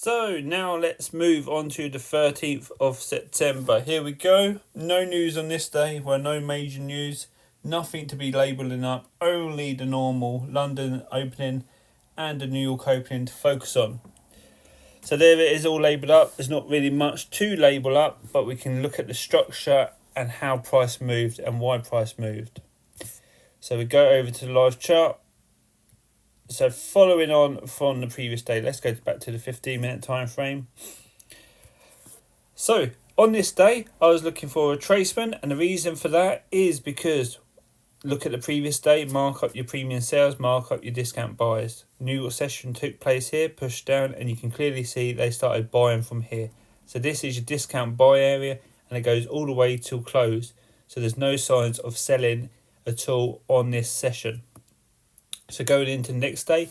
So now let's move on to the 13th of September. Here we go. No news on this day. Well, no major news. Nothing to be labelling up. Only the normal London opening and the New York opening to focus on. So there it is, all labelled up. There's not really much to label up, but we can look at the structure and how price moved and why price moved. So we go over to the live chart. So following on from the previous day, let's go back to the 15-minute time frame. So on this day, I was looking for a retracement, and the reason for that is because look at the previous day, mark up your premium sales, mark up your discount buys. New York session took place here, pushed down, and you can clearly see they started buying from here. So this is your discount buy area, and it goes all the way till close. So there's no signs of selling at all on this session. So going into the next day,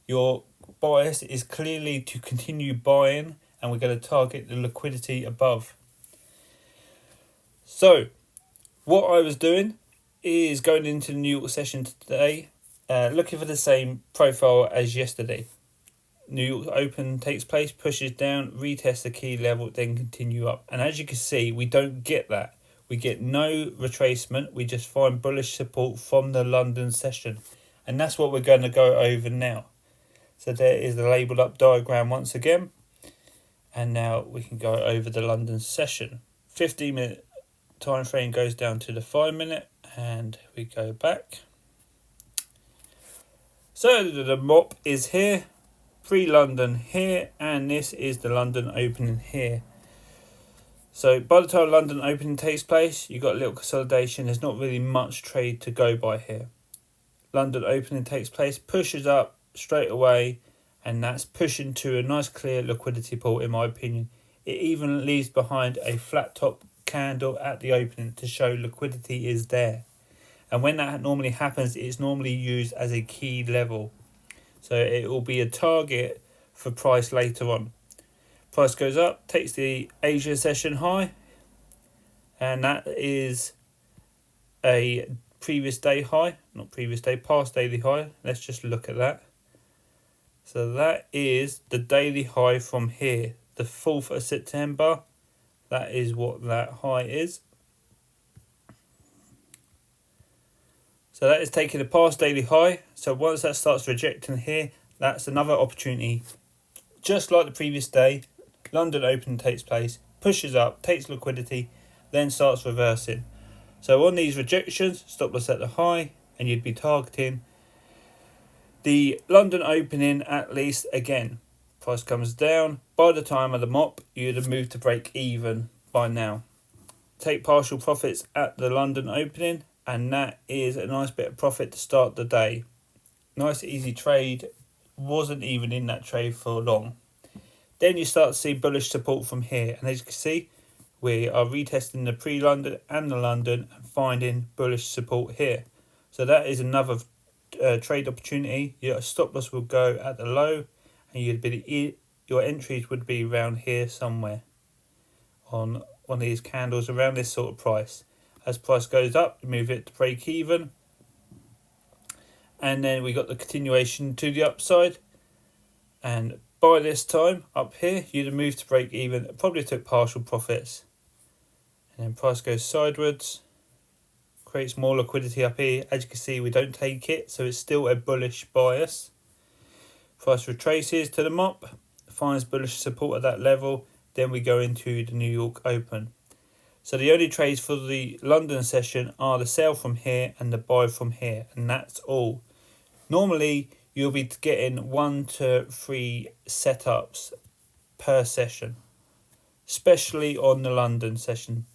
your bias is clearly to continue buying, and we're going to target the liquidity above. So what I was doing is going into the New York session today, looking for the same profile as yesterday. New York Open takes place, pushes down, retests the key level, then continue up. And as you can see, we don't get that. We get no retracement. We just find bullish support from the London session. And that's what we're going to go over now. So there is the labelled up diagram once again. And now we can go over the London session. 15-minute time frame goes down to the 5-minute. And we go back. So the mop is here. Pre-London here. And this is the London opening here. So by the time London opening takes place, you've got a little consolidation. There's not really much trade to go by here. London opening takes place, pushes up straight away, and that's pushing to a nice clear liquidity pool in my opinion. It even leaves behind a flat top candle at the opening to show liquidity is there. And when that normally happens, it's normally used as a key level. So it will be a target for price later on. Price goes up, takes the Asia session high, and that is a previous day high, not previous day, past daily high. Let's just look at that. So that is the daily high from here, the 4th of September. That is what that high is. So that is taking the past daily high. So once that starts rejecting here, that's another opportunity. Just like the previous day, London Open takes place, pushes up, takes liquidity, then starts reversing. So on these rejections, stop loss at the high, and you'd be targeting the London opening at least again. Price comes down. By the time of the mop, you'd have moved to break even by now. Take partial profits at the London opening, and that is a nice bit of profit to start the day. Nice easy trade. Wasn't even in that trade for long. Then you start to see bullish support from here, and as you can see, we are retesting the pre-London and the London and finding bullish support here. So that is another trade opportunity. Your stop loss will go at the low, and your entries would be around here somewhere on one of these candles around this sort of price. As price goes up, you move it to break even. And then we got the continuation to the upside. And by this time, up here, you'd have moved to break even. It probably took partial profits. And then price goes sideways, creates more liquidity up here. As you can see, we don't take it, so it's still a bullish bias. Price retraces to the mop, finds bullish support at that level. Then we go into the New York Open. So the only trades for the London session are the sell from here and the buy from here, and that's all. Normally, you'll be getting 1 to 3 setups per session, especially on the London session.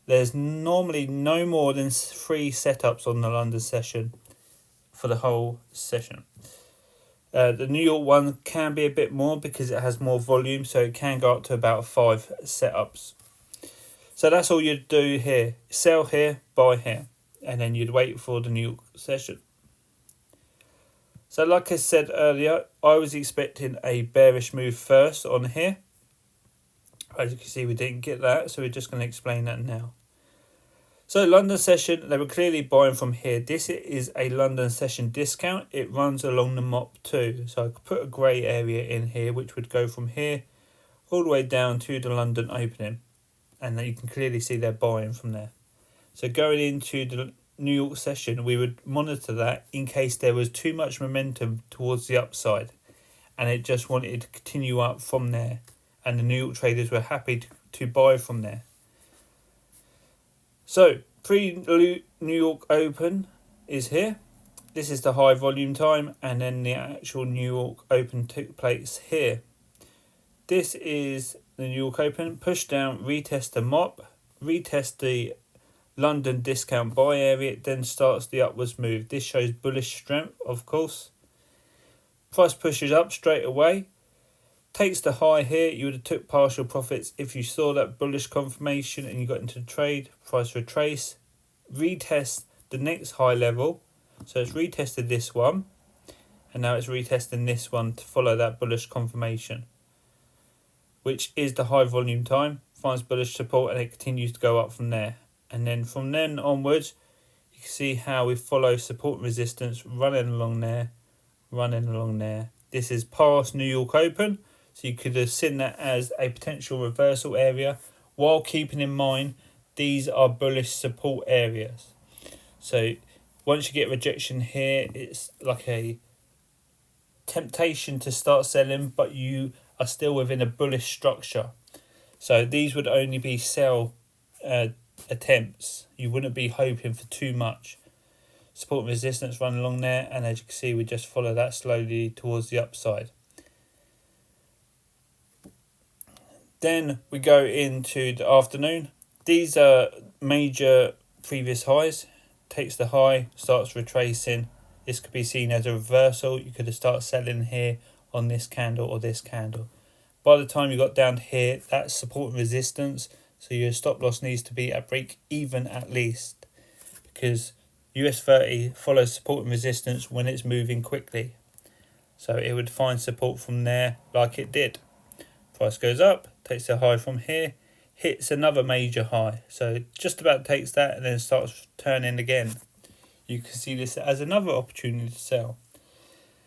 There's normally no more than 3 setups on the London session for the whole session. The New York one can be a bit more because it has more volume, so it can go up to about 5 setups. So that's all you'd do here. Sell here, buy here, and then you'd wait for the New York session. So like I said earlier, I was expecting a bearish move first on here. As you can see, we didn't get that, so we're just going to explain that now. So London session, they were clearly buying from here. This is a London session discount. It runs along the MOP too. So I could put a grey area in here, which would go from here all the way down to the London opening. And you can clearly see they're buying from there. So going into the New York session, we would monitor that in case there was too much momentum towards the upside. And it just wanted to continue up from there. And the New York traders were happy to buy from there. So, pre-New York Open is here. This is the high volume time, and then the actual New York Open took place here. This is the New York Open. Push down, retest the MOP, retest the London discount buy area, then starts the upwards move. This shows bullish strength, of course. Price pushes up straight away. Takes the high here. You would have took partial profits if you saw that bullish confirmation and you got into the trade. Price retrace, retest the next high level. So it's retested this one, and now it's retesting this one to follow that bullish confirmation, which is the high volume time. Finds bullish support and it continues to go up from there. And then from then onwards, you can see how we follow support and resistance running along there, running along there. This is past New York Open. So you could have seen that as a potential reversal area, while keeping in mind these are bullish support areas. So once you get rejection here, it's like a temptation to start selling, but you are still within a bullish structure. So these would only be sell attempts. You wouldn't be hoping for too much. Support and resistance run along there, and as you can see, we just follow that slowly towards the upside. Then we go into the afternoon. These are major previous highs. Takes the high, starts retracing. This could be seen as a reversal. You could have started selling here on this candle or this candle. By the time you got down to here, that's support and resistance. So your stop loss needs to be at break even at least, because US30 follows support and resistance when it's moving quickly. So it would find support from there like it did. Price goes up, takes a high from here, hits another major high. So just about takes that and then starts turning again. You can see this as another opportunity to sell.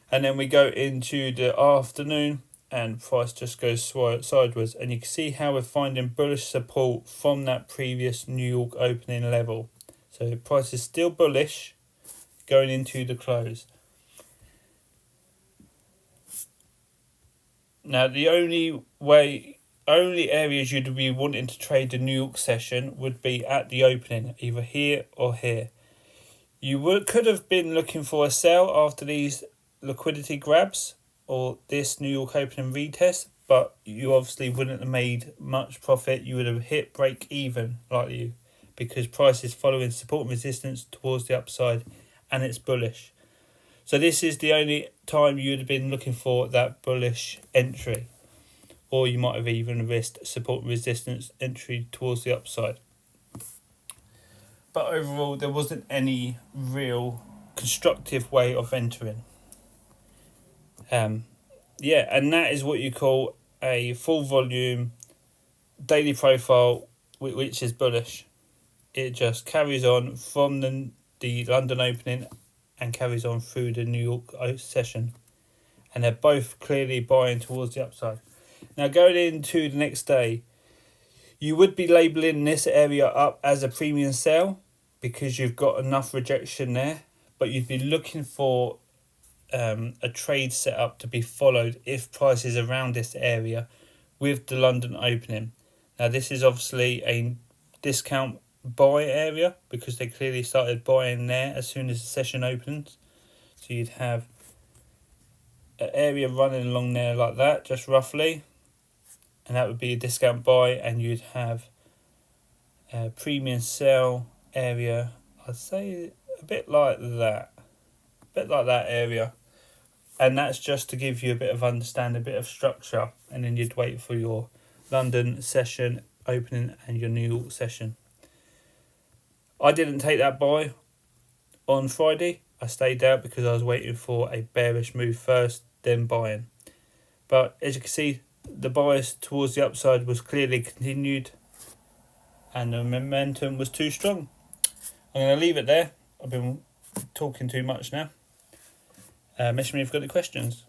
And then we go into the afternoon and price just goes sideways. And you can see how we're finding bullish support from that previous New York opening level. So price is still bullish going into the close. Now the only areas you'd be wanting to trade the New York session would be at the opening, either here or here. You could have been looking for a sell after these liquidity grabs or this New York opening retest, but you obviously wouldn't have made much profit. You would have hit break even like you, because price is following support and resistance towards the upside and it's bullish. So this is the only time you would have been looking for that bullish entry, or you might have even risked support and resistance entry towards the upside. But overall, there wasn't any real constructive way of entering. And that is what you call a full volume daily profile, which is bullish. It just carries on from the London opening and carries on through the New York session. And they're both clearly buying towards the upside. Now going into the next day, you would be labelling this area up as a premium sell because you've got enough rejection there, but you'd be looking for a trade setup to be followed if price is around this area with the London opening. Now this is obviously a discount buy area because they clearly started buying there as soon as the session opens. So you'd have an area running along there like that, just roughly, and that would be a discount buy, and you'd have a premium sell area, I'd say a bit like that area. And that's just to give you a bit of understanding, a bit of structure, and then you'd wait for your London session opening and your New York session. I didn't take that buy on Friday. I stayed out because I was waiting for a bearish move first, then buying. But as you can see, the bias towards the upside was clearly continued and the momentum was too strong. I'm going to leave it there. I've been talking too much now. Message me if you've got any questions.